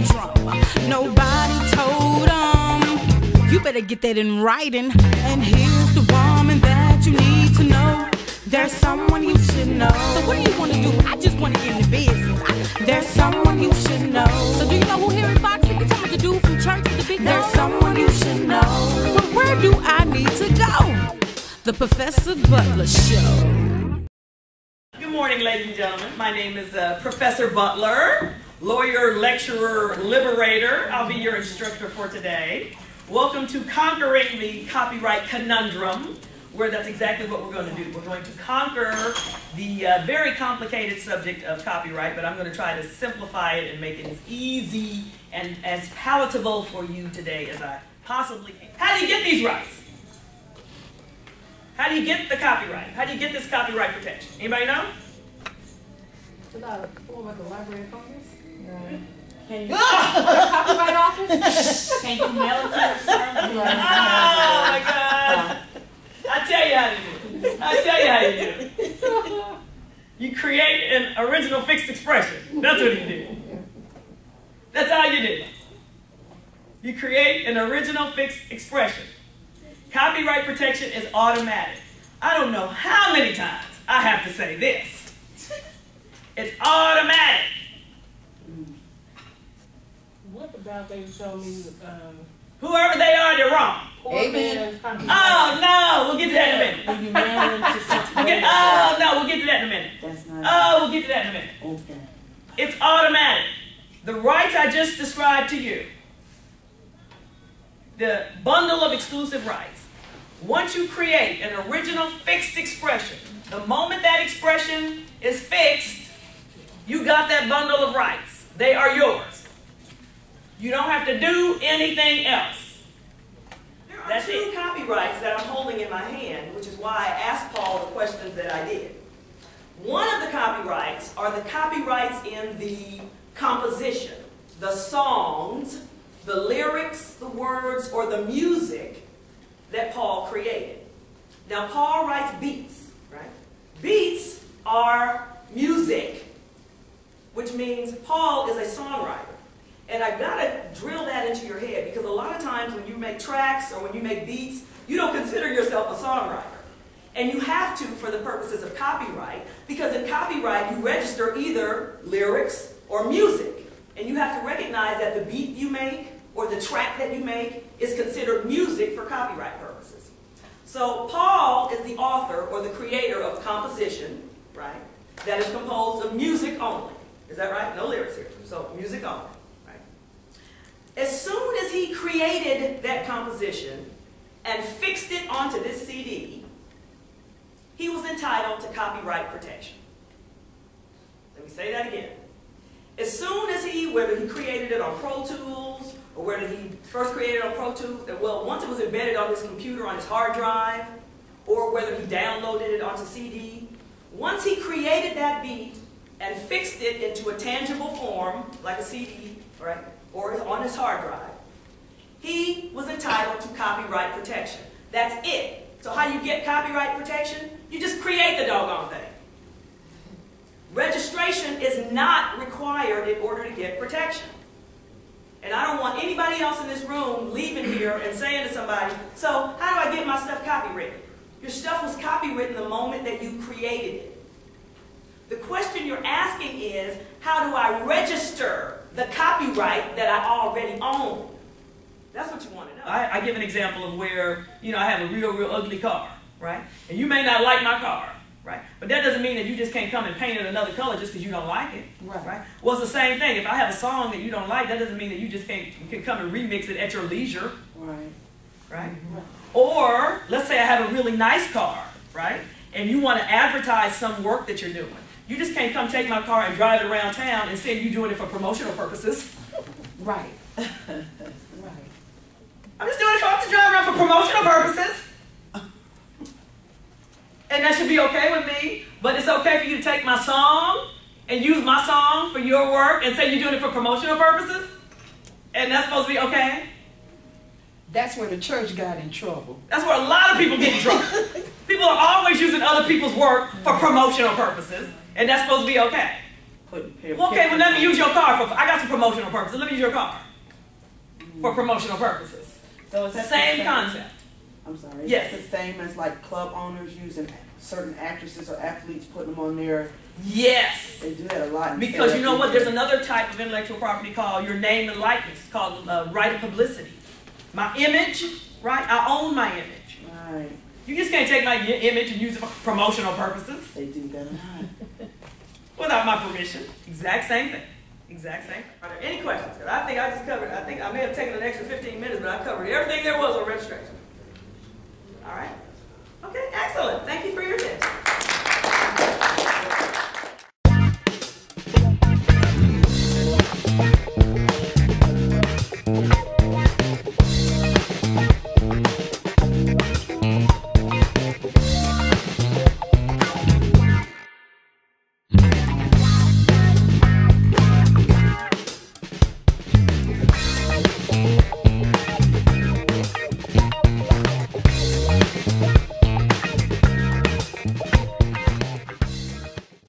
conundrum. Nobody told them. You better get that in writing. And here's the woman that you need to know. There's someone you should know. So what do you want to do? I just want to get in the business. There's someone you should know. So do you know who Harry Fox is? You tell me to do from church to the big. There's someone you should know. But where do I need to go? The Professor Butler Show. Good morning, ladies and gentlemen. My name is Professor Butler, lawyer, lecturer, liberator. I'll be your instructor for today. Welcome to Conquering the Copyright Conundrum, where that's exactly what we're going to do. We're going to conquer the very complicated subject of copyright, but I'm going to try to simplify it and make it as easy and as palatable for you today as I possibly can. How do you get these rights? How do you get the copyright? How do you get this copyright protection? Anybody know? Fill out a form at the Library of Congress. Can you copyright office? Can you mail it to yourself? Oh my God! I tell you how to do it. I tell you how you do it. You create an original fixed expression. That's what you do. That's how you do it. You create an original fixed expression. Copyright protection is automatic. I don't know how many times I have to say this. It's automatic. What about they told me whoever they are, they're wrong. Amen. Oh no, we'll get to that in a minute. When you mail them to such Oh no, we'll get to that in a minute. That's not We'll get to that in a minute. okay. It's automatic. The rights I just described to you, the bundle of exclusive rights, once you create an original fixed expression, the moment that expression is fixed, you got that bundle of rights. They are yours. You don't have to do anything else. There are two copyrights that I'm holding in my hand, which is why I asked Paul the questions that I did. One of the copyrights are the copyrights in the composition, the songs, the lyrics, the words, or the music that Paul created. Now, Paul writes beats, right? Beats are music, which means Paul is a songwriter. And I've got to drill that into your head, because a lot of times when you make tracks or when you make beats, you don't consider yourself a songwriter. And you have to for the purposes of copyright, because in copyright you register either lyrics or music. And you have to recognize that the beat you make or the track that you make is considered music for copyright purposes. So Paul is the author or the creator of a composition, right, that is composed of music only. Is that right? No lyrics here. So music only. Right? As soon as he created that composition and fixed it onto this CD, he was entitled to copyright protection. Let me say that again. As soon as whether he created it on Pro Tools, or whether he first created it on Pro Tools, well, once it was embedded on his computer, on his hard drive, or whether he downloaded it onto CD, once he created that beat and fixed it into a tangible form, like a CD, right, or on his hard drive, he was entitled to copyright protection. That's it. So how do you get copyright protection? You just create the doggone thing. Registration is not required in order to get protection. And I don't want anybody else in this room leaving here and saying to somebody, so how do I get my stuff copywritten? Your stuff was copywritten the moment that you created it. The question you're asking is, how do I register the copyright that I already own? That's what you want to know. I give an example of where, I have a real ugly car, right? And you may not like my car. Right? But that doesn't mean that you just can't come and paint it another color just because you don't like it. Right? Well, it's the same thing. If I have a song that you don't like, that doesn't mean that you just can come and remix it at your leisure. Right? Or, let's say I have a really nice car, right? And you want to advertise some work that you're doing. You just can't come take my car and drive it around town and say you're doing it for promotional purposes. Right. I'm just doing it to drive around for promotional purposes. And that should be okay with me, but it's okay for you to take my song and use my song for your work and say you're doing it for promotional purposes? And that's supposed to be okay? That's where the church got in trouble. That's where a lot of people get in trouble. People are always using other people's work for promotional purposes, and that's supposed to be okay. putting. Well, okay, well, let me use your car for. I got some promotional purposes. Let me use your car for promotional purposes. So it's the same concept. I'm sorry. Yes. It's the same as like club owners using certain actresses or athletes, putting them on there. Yes. They do that a lot. Because you know what? There's another type of intellectual property called your name and likeness, called right of publicity. My image, right? I own my image. Right. You just can't take my image and use it for promotional purposes. They do that a lot. Without my permission. Exact same thing. Exact same. Are there any questions? Because I think I just covered, I think I may have taken an extra 15 minutes, but I covered everything there was on registration. All right?